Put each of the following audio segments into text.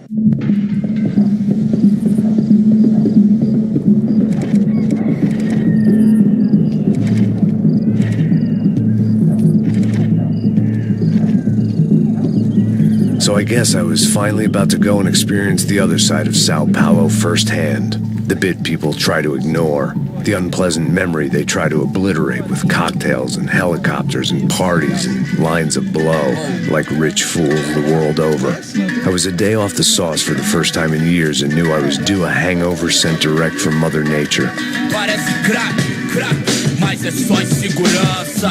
So I guess I was finally about to go and experience the other side of Sao Paulo firsthand. The bit people try to ignore. The unpleasant memory they try to obliterate with cocktails and helicopters and parties and lines of blow, like rich fools the world over. I was a day off the sauce for the first time in years and knew I was due a hangover sent direct from Mother Nature. Parece crack, mas é só insegurança.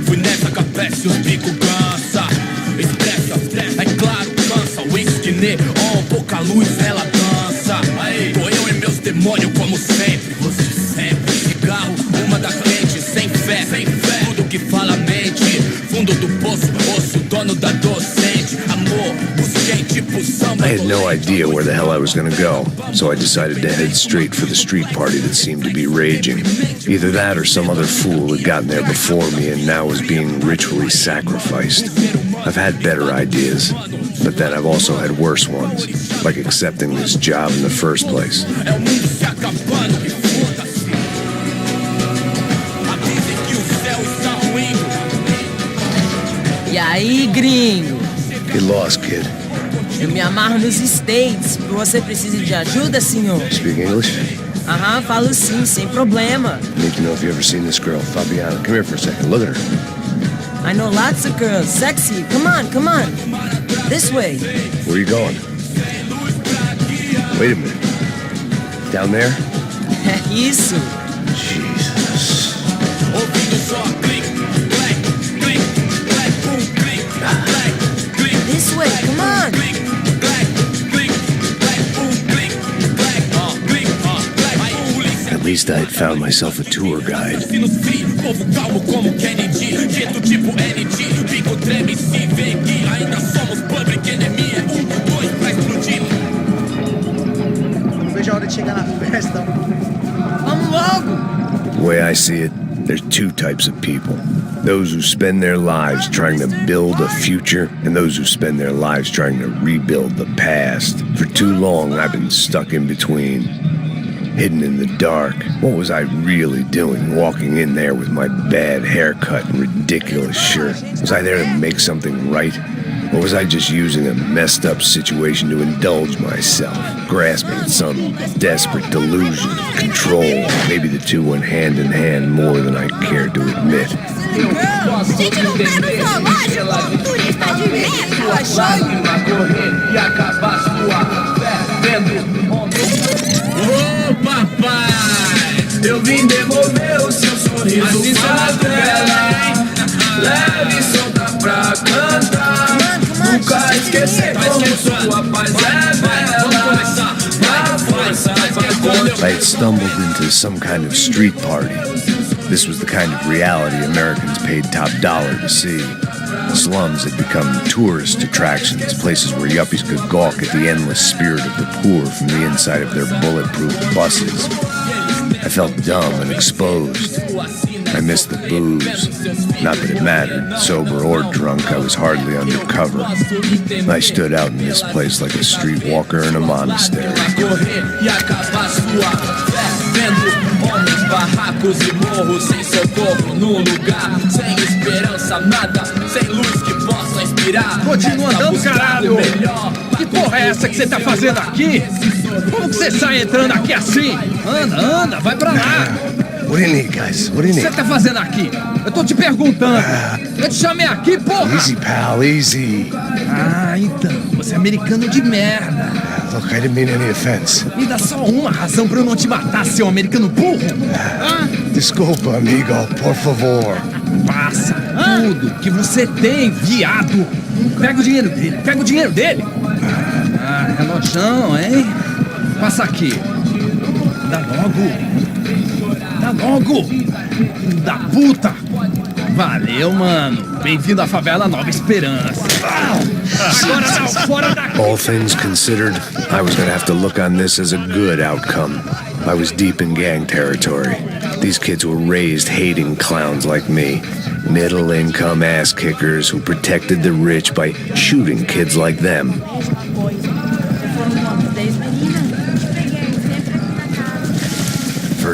Fui nessa capeste, os bico cansa. Expressa, é claro, cansa. Whisky neon, pouca luz, ela dança. Tô eu e meus demônios como sempre. Você sempre, cigarro, uma da frente. Sem fé, tudo que fala mente. Fundo do poço, osso, dono da docente. Amor, busquei tipo samba. I had no idea where the hell I was gonna go, so I decided to head straight for the street party that seemed to be raging. Either that or some other fool had gotten there before me and now was being ritually sacrificed. I've had better ideas, but then I've also had worse ones, like accepting this job in the first place. E aí, gringo? Get lost, kid. Eu me amarro nos States. Você precisa de ajuda, senhor? Speak English? Aham, falo sim, sem problema. Need to know if you've ever seen this girl, Fabiana. Come here for a second. Look at her. I know lots of girls. Sexy. Come on. This way. Where are you going? Wait a minute. Down there? É isso. Jesus. This way, come on. At least I had found myself a tour guide. Vamos logo. The way I see it, there's two types of people. Those who spend their lives trying to build a future, and those who spend their lives trying to rebuild the past. For too long, I've been stuck in between, hidden in the dark. What was I really doing, walking in there with my bad haircut and ridiculous shirt? Was I there to make something right? Or was I just using a messed up situation to indulge myself, grasping at some desperate delusion of control? Maybe the two went hand in hand more than I cared to admit. Gente, não tá no zoológico, turista de merda. Ô papai, eu vim devolver o seu sorriso favela. Leve e solta pra cantar. Nunca esquecer como sua paz é bela. I had stumbled into some kind of street party. This was the kind of reality Americans paid top dollar to see. Slums had become tourist attractions, places where yuppies could gawk at the endless spirit of the poor from the inside of their bulletproof buses. I felt dumb and exposed. I missed the booze. Not that it mattered. Sober or drunk, I was hardly undercover. I stood out in this place like a streetwalker in a monastery. Barracos e morros sem socorro num lugar sem esperança, nada, sem luz que possa inspirar. Continua andando, caralho! Que porra é essa que você tá fazendo aqui? Como que você sai entrando aqui assim? Anda, vai pra lá! What do you need, guys? What do you O que need? você tá fazendo aqui? Eu tô te perguntando. Eu te chamei aqui, porra! Easy, pal, easy. Ah, então, você é americano de merda. Look, I didn't mean any offense. Me dá só uma razão pra eu não te matar, seu americano burro. Desculpa, amigo, por favor. Passa tudo que você tem, viado. Pega o dinheiro dele. Ah, relojão, hein? Passa aqui. Dá logo. Da puta. Valeu, mano. Bem-vindo à favela Nova Esperança. Agora não, fora daqui. All things considered, I was gonna have to look on this as a good outcome. I was deep in gang territory. These kids were raised hating clowns like me. Middle-income ass-kickers who protected the rich by shooting kids like them.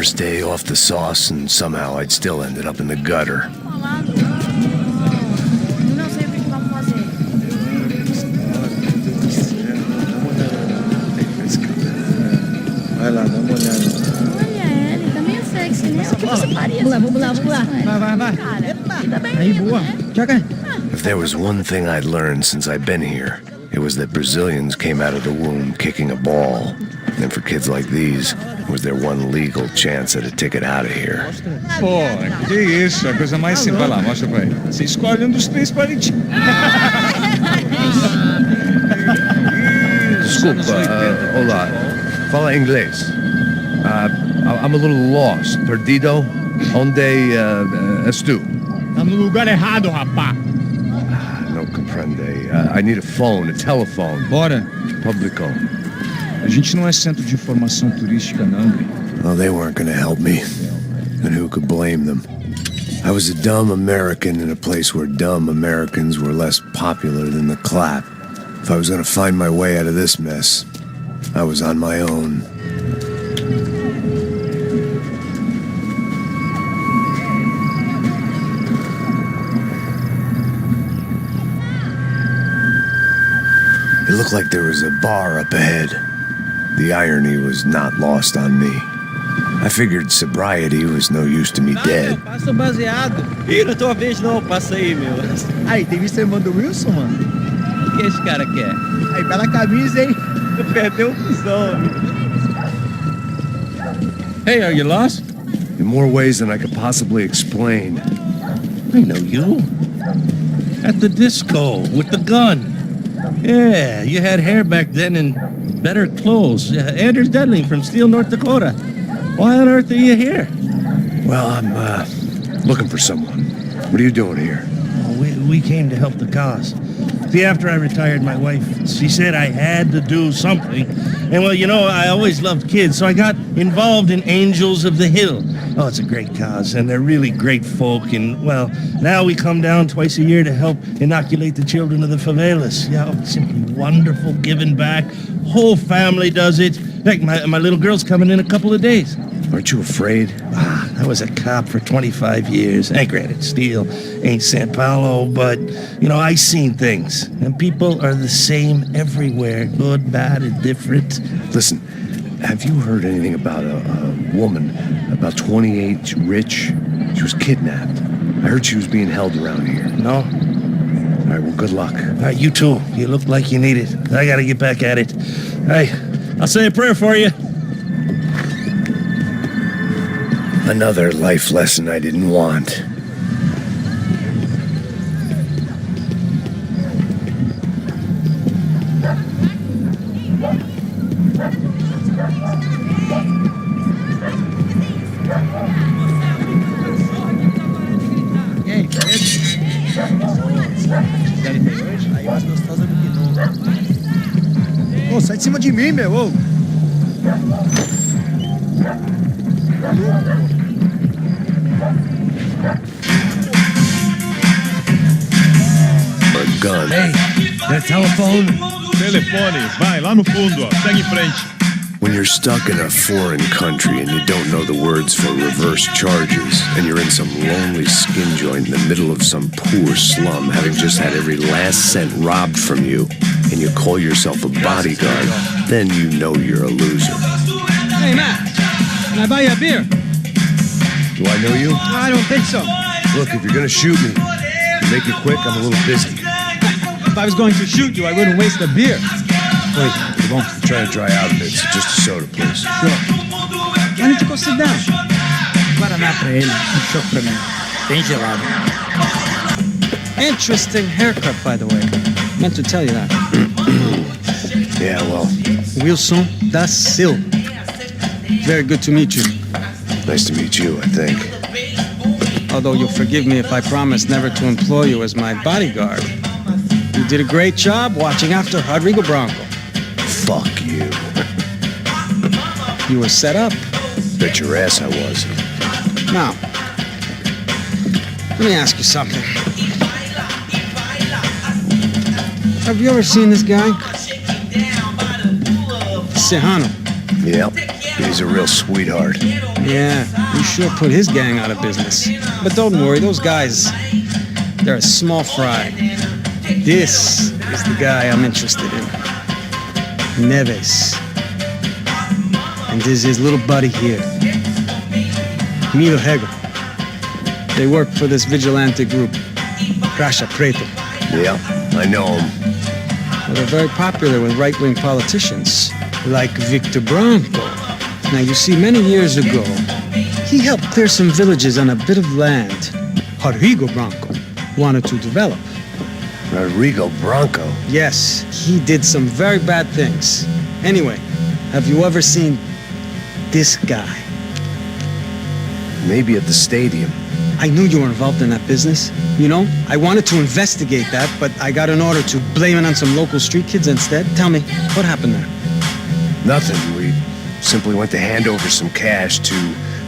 first day off the sauce, and somehow I'd still ended up in the gutter. Não sei o que vamos fazer. Vai lá, dá uma olhada. Olha, ele tá meio sexy, né? O que você faria? Vamos lá. Vai. Cara, ainda bem Aí, mesmo, boa. né? Joga. If there was one thing I'd learned since I've been here, it was that Brazilians came out of the womb kicking a ball. And for kids like these, it was their one legal chance at a ticket out of here. Pô, que isso, a coisa mais simples. Vai lá, mostra pra ele. Você escolhe um dos 3 palitinhos. Desculpa, olá. Fala inglês. I'm a little lost. Perdido? Onde és tu? Tá no lugar errado, rapá. No comprende. I need a phone, a telephone. Bora. Publico. A gente não é centro de informação turística, não, Gri. Well, they weren't going to help me. And who could blame them? I was a dumb American in a place where dumb Americans were less popular than the clap. If I was going to find my way out of this mess, I was on my own. It looked like there was a bar up ahead. The irony was not lost on me. I figured sobriety was no use to me dead. Passa o baseado. Ih, não é tua vez não, passa aí, meu. Aí, tem visto a irmã do Wilson, mano? O que esse cara quer? Aí, bela camisa, hein? Perdeu o cuzão. Hey, are you lost? In more ways than I could possibly explain. I know you. At the disco, with the gun. Yeah, you had hair back then and better clothes. Anders Dedling from Steele, North Dakota. Why on earth are you here? Well, I'm looking for someone. What are you doing here? We came to help the cause. See, after I retired, my wife, she said I had to do something. And, well, you know, I always loved kids, so I got involved in Angels of the Hill. Oh, it's a great cause, and they're really great folk. And, well, now we come down twice a year to help inoculate the children of the favelas. Yeah, it's simply wonderful, giving back. Whole family does it. In fact, my little girl's coming in a couple of days. Aren't you afraid? I was a cop for 25 years. And granted, Steele ain't San Paulo, but, you know, I seen things. And people are the same everywhere. Good, bad, indifferent. Listen, have you heard anything about a woman, about 28, rich? She was kidnapped. I heard she was being held around here. No? All right, well, good luck. All right, you too. You look like you need it. I gotta get back at it. Hey, I'll say a prayer for you. Another life lesson I didn't want. E aí, aí, mais gostosa do que nunca. Ô, sai de cima de mim, meu, ô. A gun. Hey, that telephone? Telefone, vai, lá no fundo, ó. Segue em frente. When you're stuck in a foreign country and you don't know the words for reverse charges, and you're in some lonely skin joint in the middle of some poor slum, having just had every last cent robbed from you, and you call yourself a bodyguard, then you know you're a loser. Hey, Matt, can I buy you a beer? Do I know you? I don't think so. Look, if you're gonna shoot me, to make it quick, I'm a little busy. If I was going to shoot you, I wouldn't waste a beer. Wait, come on. I'm trying to dry out a bit, so just a soda, please. Sure. Why don't you go sit down? Guaraná pra ele, choco pra mim. Bem gelado. Interesting haircut, by the way. Meant to tell you that. Yeah, well, Wilson da Silva. Very good to meet you. nice to meet you, I think. Although you'll forgive me if I promise never to employ you as my bodyguard. You did a great job watching after Rodrigo Branco. Fuck you. You were set up. Bet your ass I was. Now, let me ask you something. Have you ever seen this guy? Serrano. Yep. He's a real sweetheart. Yeah, he sure put his gang out of business. But don't worry, those guys, they're a small fry. This is the guy I'm interested in. Neves. And this is his little buddy here. Milo Hegel. They work for this vigilante group, Crasha Preto. Yeah, I know him. Well, they're very popular with right-wing politicians, like Victor Branco. Now, you see, many years ago, he helped clear some villages on a bit of land Rodrigo Branco wanted to develop. Rodrigo Branco? Yes, he did some very bad things. Anyway, have you ever seen this guy? Maybe at the stadium. I knew you were involved in that business. You know, I wanted to investigate that, but I got an order to blame it on some local street kids instead. Tell me, what happened there? Nothing. We simply went to hand over some cash to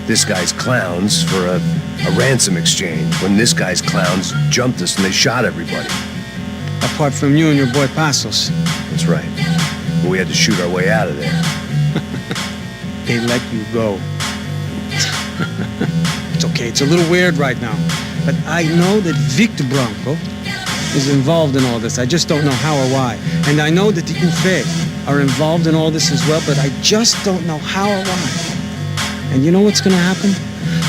this guy's clowns for a ransom exchange when this guy's clowns jumped us and they shot everybody. Apart from you and your boy Passos. That's right. But we had to shoot our way out of there. They let you go. It's okay, it's a little weird right now. But I know that Victor Branco is involved in all this. I just don't know how or why. And I know that the UFE are involved in all this as well, but I just don't know how or why. And you know what's gonna happen?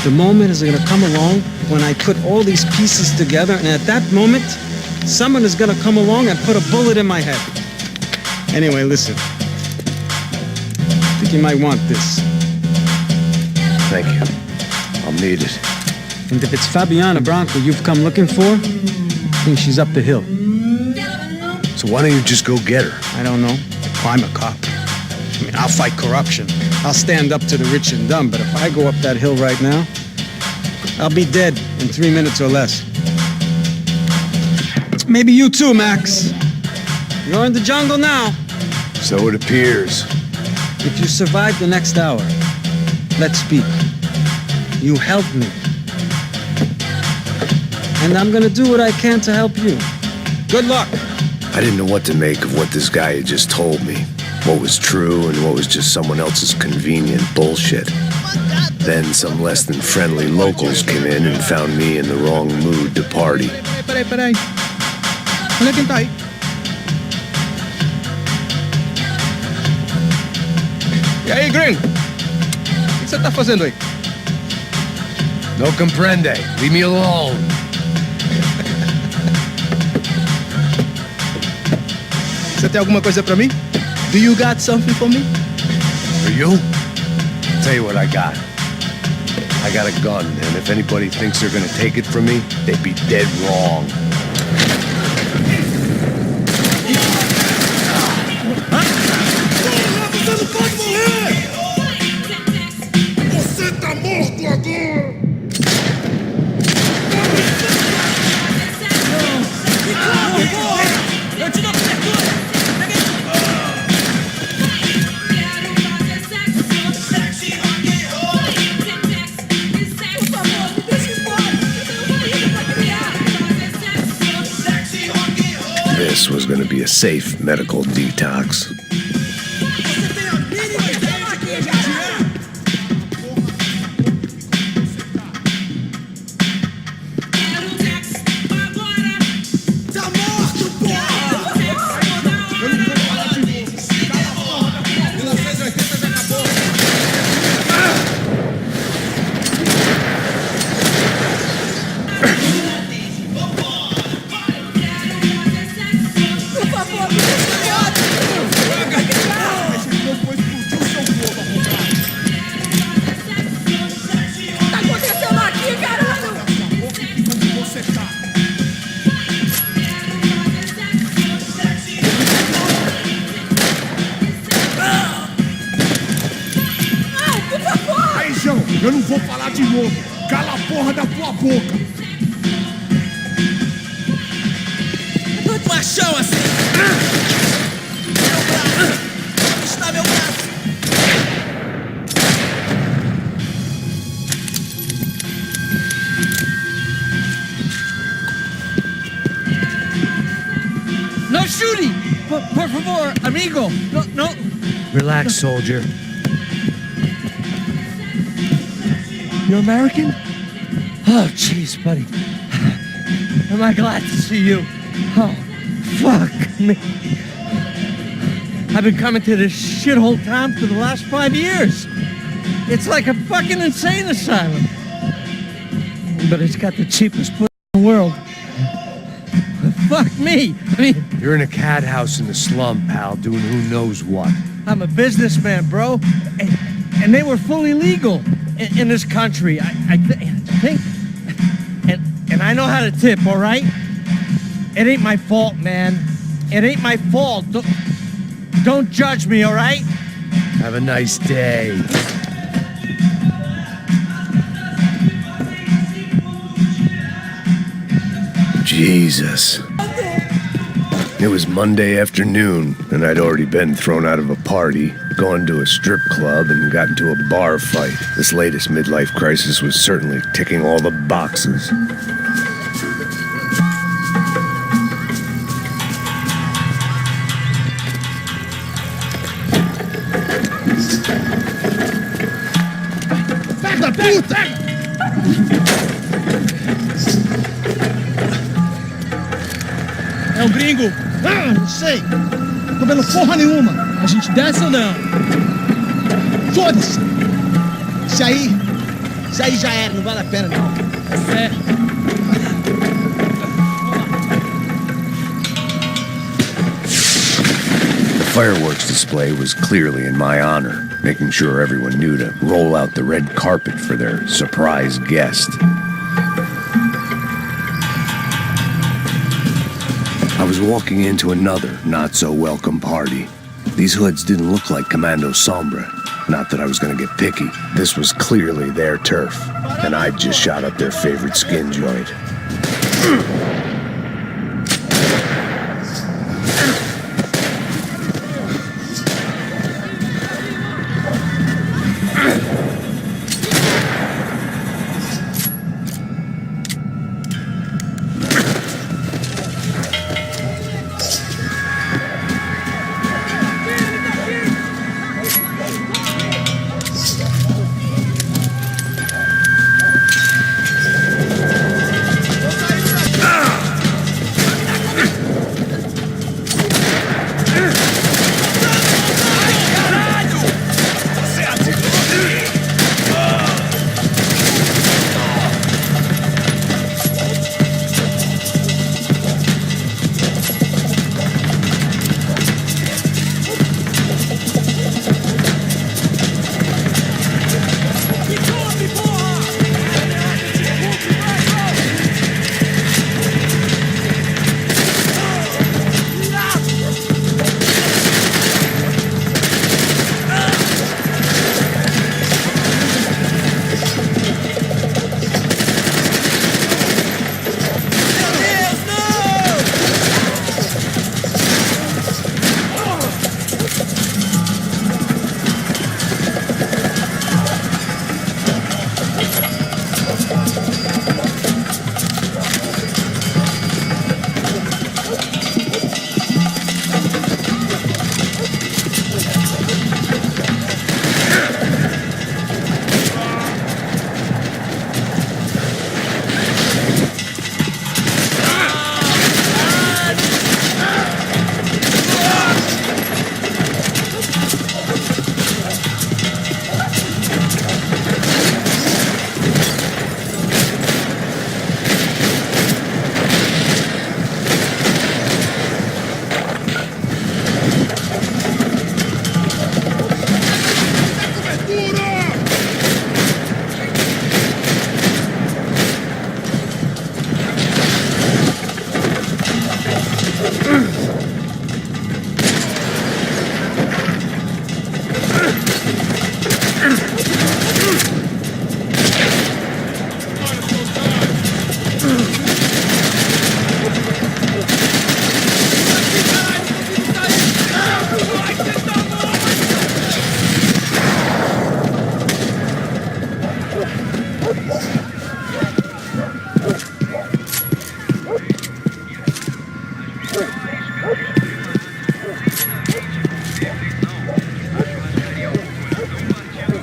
The moment is gonna come along when I put all these pieces together, and at that moment, someone is gonna come along and put a bullet in my head. Anyway, listen. I think you might want this. Thank you. I'll need it. And if it's Fabiana Branco you've come looking for, I think she's up the hill. So why don't you just go get her? I don't know. I'm a cop. I mean, I'll fight corruption. I'll stand up to the rich and dumb, but if I go up that hill right now, I'll be dead in 3 minutes or less. Maybe you too, Max. You're in the jungle now. So it appears. If you survive the next hour, let's speak. You help me. And I'm gonna do what I can to help you. Good luck. I didn't know what to make of what this guy had just told me. What was true and what was just someone else's convenient bullshit. Then some less than friendly locals came in and found me in the wrong mood to party. Peraí. Olha quem tá aí. E aí, gringo? O que você tá fazendo aí? No comprende. Leave me alone. Você tem alguma coisa pra mim? Do you got something for me? For you? I'll tell you what I got. I got a gun, and if anybody thinks they're gonna take it from me, they'd be dead wrong. Você não pode morrer! Você tá morto agora! Eu te dou cobertura! This was gonna be a safe medical detox. Eu não vou falar de novo. Cala a porra da tua boca. Machão assim! Meu braço! Onde está meu braço? No shooting! Por favor, amigo! No. Relax, soldier. You're American? Oh, jeez, buddy. Am I glad to see you? Oh, fuck me. I've been coming to this shithole town for the last 5 years. It's like a fucking insane asylum. But it's got the cheapest place in the world. Fuck me. I mean, You're in a cat house in the slum, pal, doing who knows what. I'm a businessman, bro. And they were fully legal in this country. I think. And I know how to tip, all right? It ain't my fault, man. It ain't my fault. Don't judge me, all right? Have a nice day. Jesus. It was Monday afternoon, and I'd already been thrown out of a party, gone to a strip club, and got into a bar fight. This latest midlife crisis was certainly ticking all the boxes. Pega, puta! É o gringo. Ah, não sei. Tô vendo porra nenhuma. A gente desce ou não? Foda-se. Isso aí já era, não vale a pena não. É. The fireworks display was clearly in my honor, making sure everyone knew to roll out the red carpet for their surprise guest. I was walking into another not-so-welcome party. These hoods didn't look like Commando Sombra. Not that I was gonna get picky. This was clearly their turf, and I'd just shot up their favorite skin joint.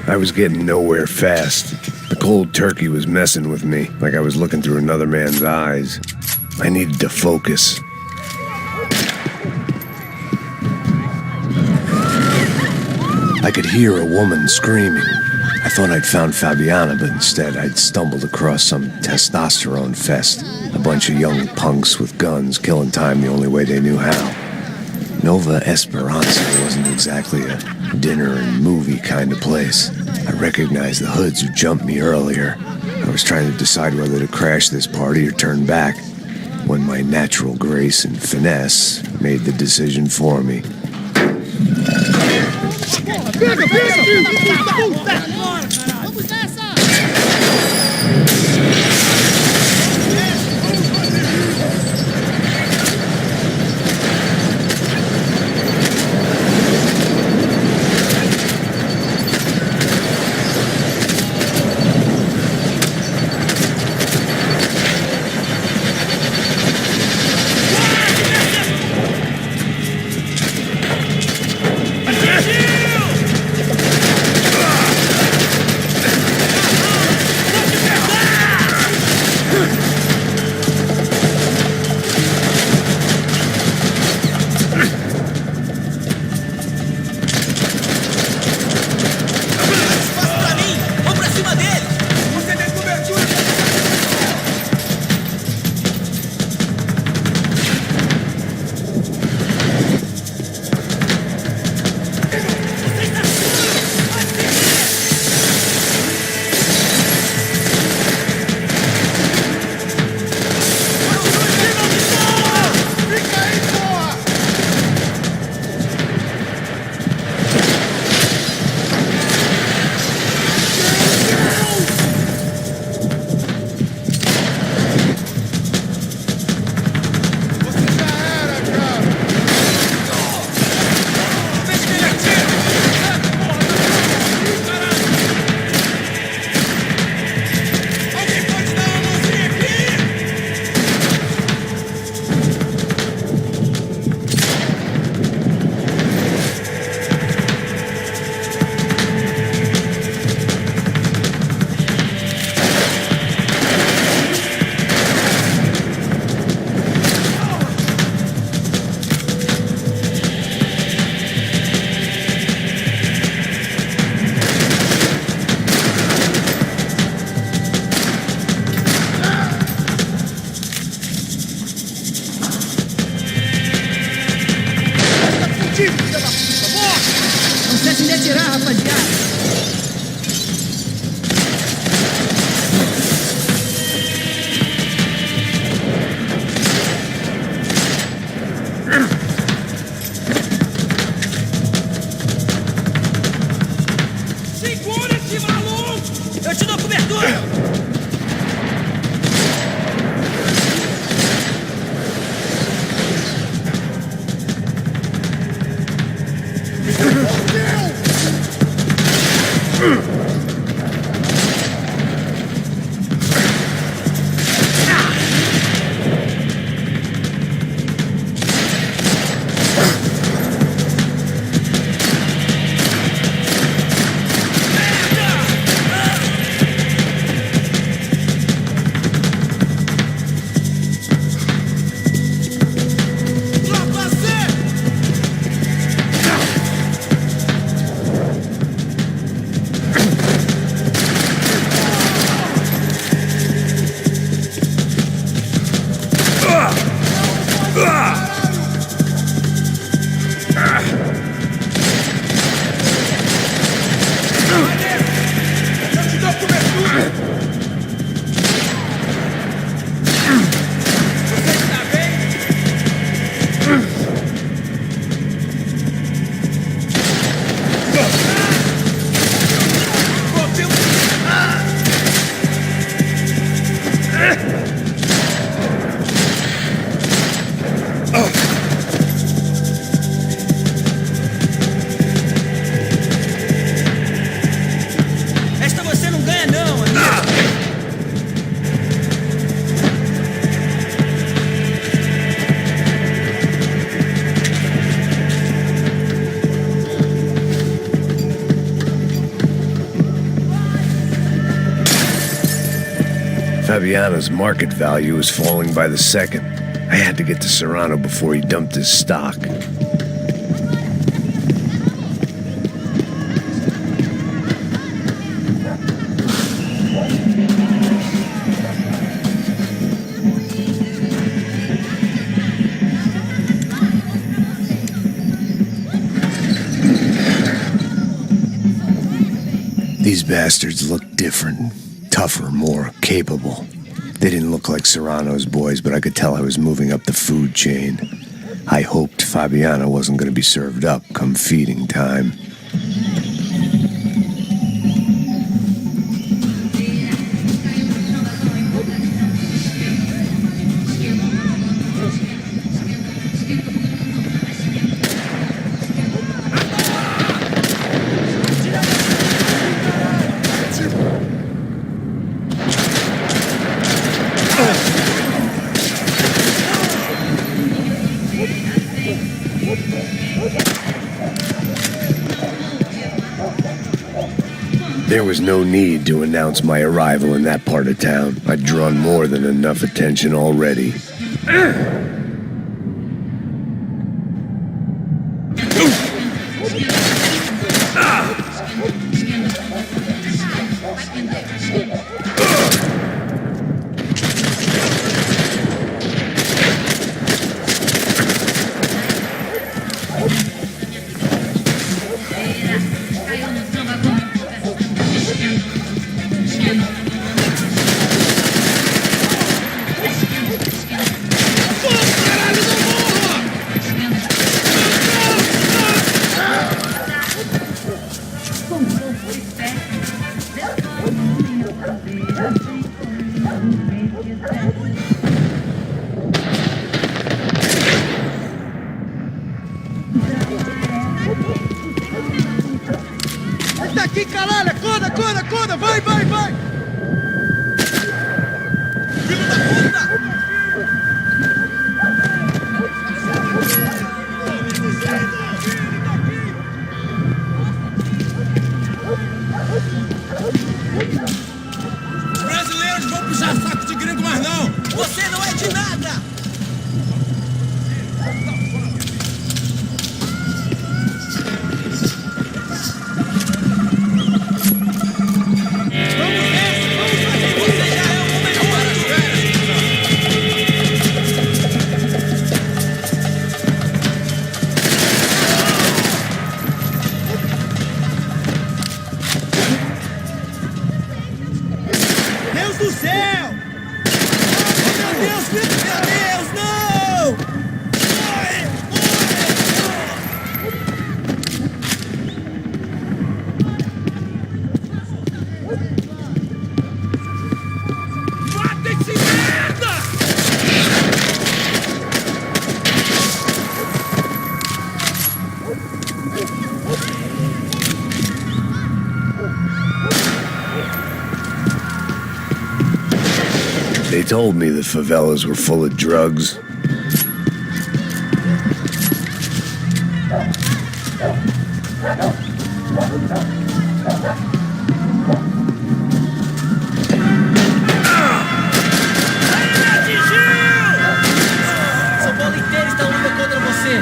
I was getting nowhere fast. The cold turkey was messing with me, like I was looking through another man's eyes. I needed to focus. I could hear a woman screaming. I thought I'd found Fabiana, but instead I'd stumbled across some testosterone fest. A bunch of young punks with guns killing time the only way they knew how. Nova Esperanza wasn't exactly a dinner and movie kind of place. I recognized the hoods who jumped me earlier. I was trying to decide whether to crash this party or turn back, when my natural grace and finesse made the decision for me. Fabiana's market value was falling by the second. I had to get to Serrano before he dumped his stock. These bastards looked different, tougher, more capable. They didn't look like Serrano's boys, but I could tell I was moving up the food chain. I hoped Fabiana wasn't going to be served up come feeding time. There was no need to announce my arrival in that part of town. I'd drawn more than enough attention already. Daqui, caralho! Acorda, acorda, acorda! Vai, vai, vai! Filho da puta! Os brasileiros não vão puxar saco de gringo mais não! Você não é de nada! They told me the favelas were full of drugs. São Paulo inteiro está unido contra você.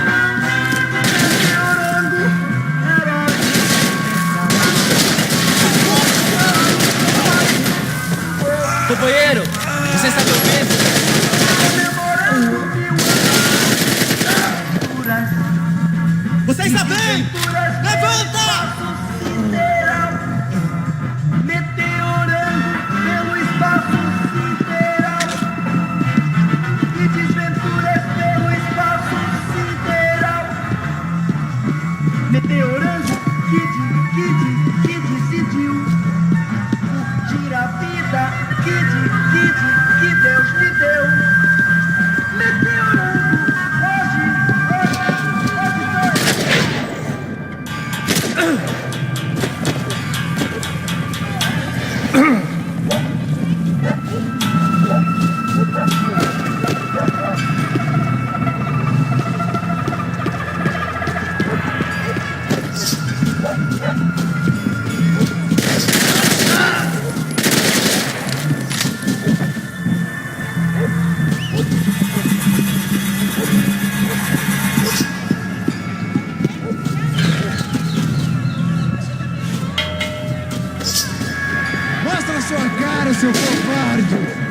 Companheiro, você está me ouvindo? Você está bem? Levanta! Meteorando pelo espaço sideral e desventuras pelo espaço sideral. Meteorando, que decidiu curtir a vida, que Deus te deu. Meteorando, sua cara, seu covarde!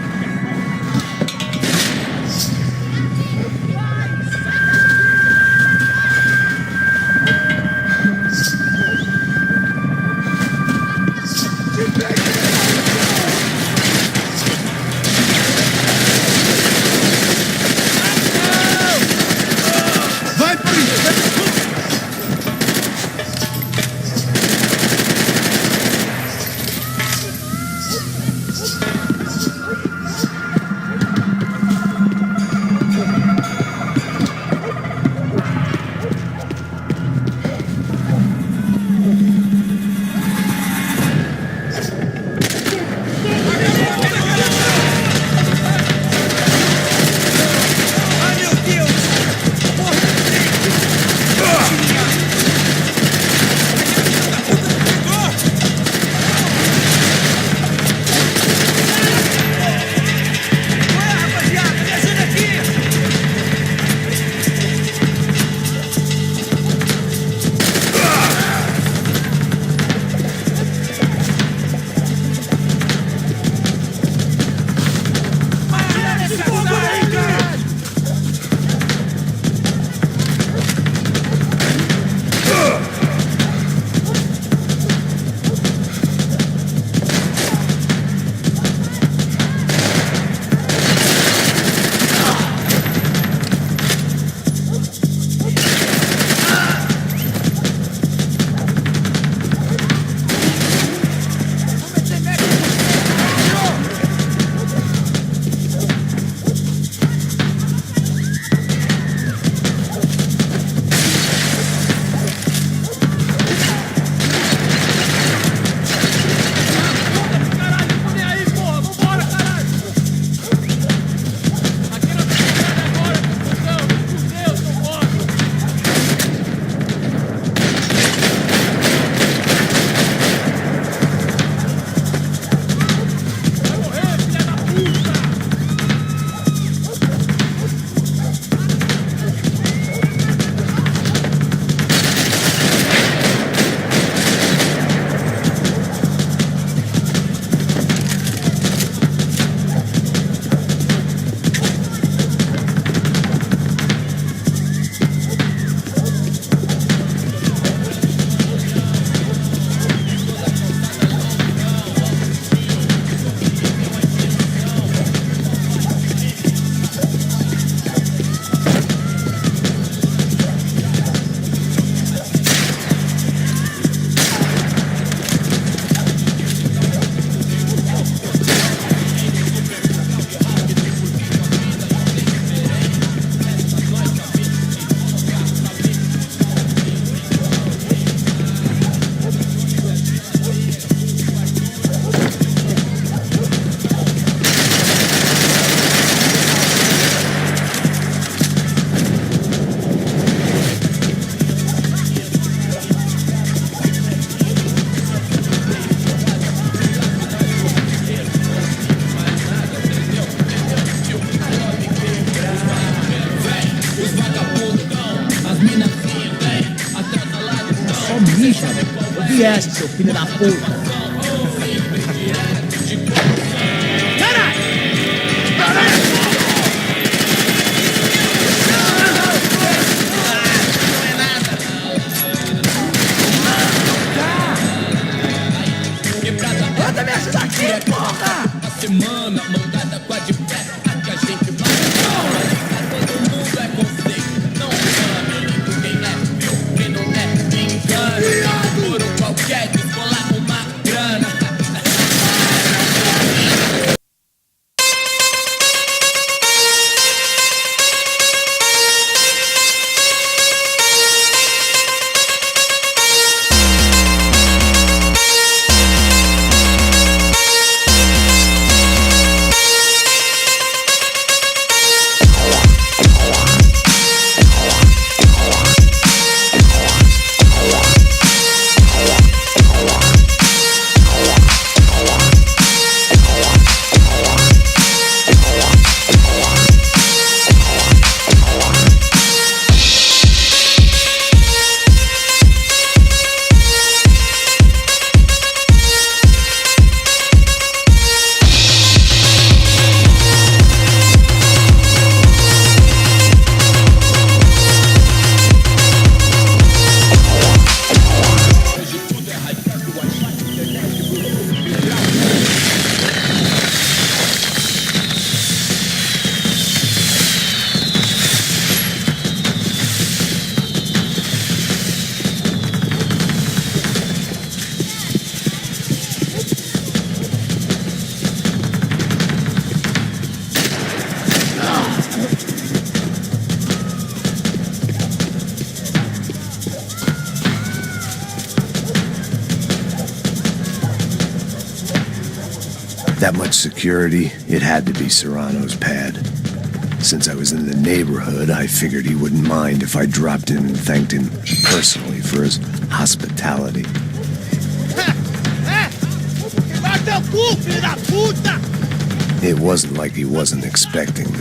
viesse, seu filho da puta. Bota me ajuda aqui, porra! Semana mandada com a de pé, que a gente mata. Todo mundo é conceito, não ame. Quem é viu, quem não é, me engana. Por qualquer descolar uma grana. That much security, it had to be Serrano's pad. Since I was in the neighborhood, I figured he wouldn't mind if I dropped in and thanked him personally for his hospitality. It wasn't like he wasn't expecting me.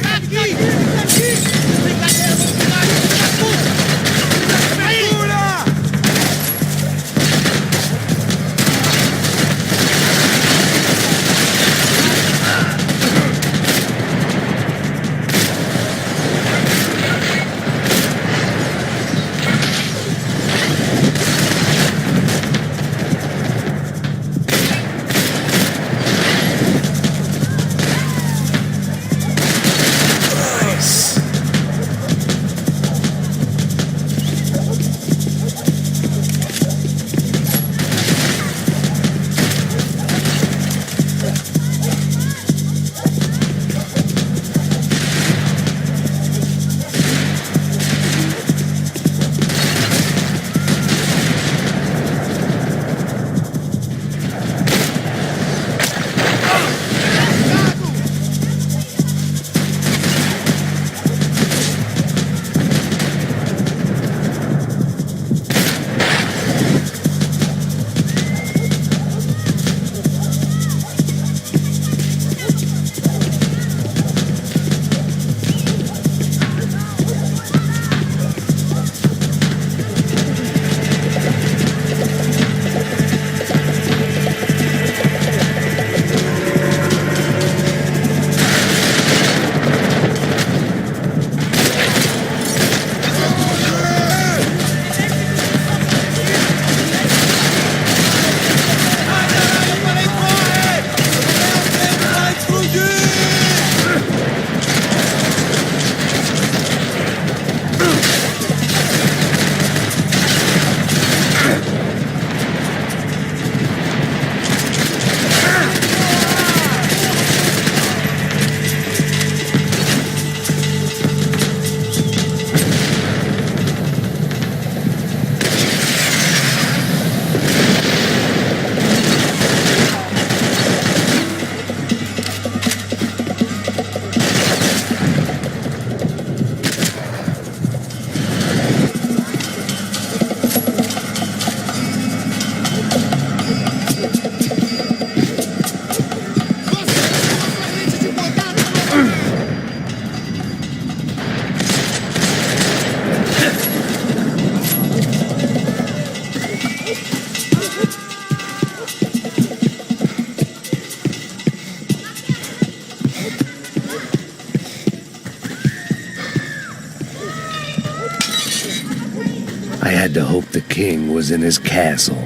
I had to hope the king was in his castle.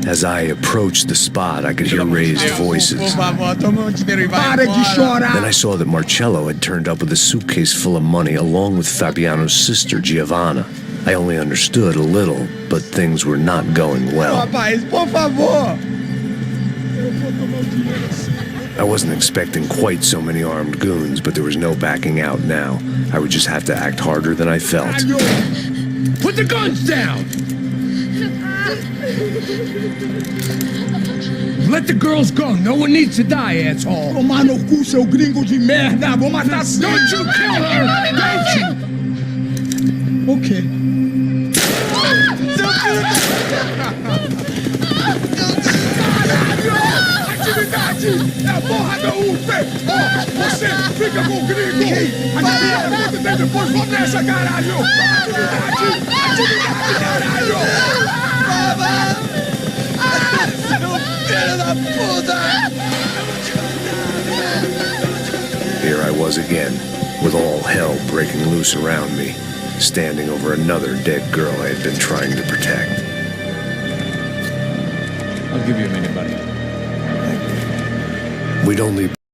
As I approached the spot, I could hear raised voices. Then I saw that Marcello had turned up with a suitcase full of money along with Fabiano's sister, Giovanna. I only understood a little, but things were not going well. I wasn't expecting quite so many armed goons, but there was no backing out now. I would just have to act harder than I felt. Put the guns down! Let the girls go. No one needs to die, asshole. Tomar no cu, seu gringo de merda. Vou matar. Don't you kill her! Don't you? Okay. Atividade é a porra da UP! Ó, você fica com o gringo! Atividade tem depois começa, caralho! Atividade, caralho! Here I was again, with all hell breaking loose around me, standing over another dead girl I had been trying to protect. I'll give you a minute, buddy. We'd only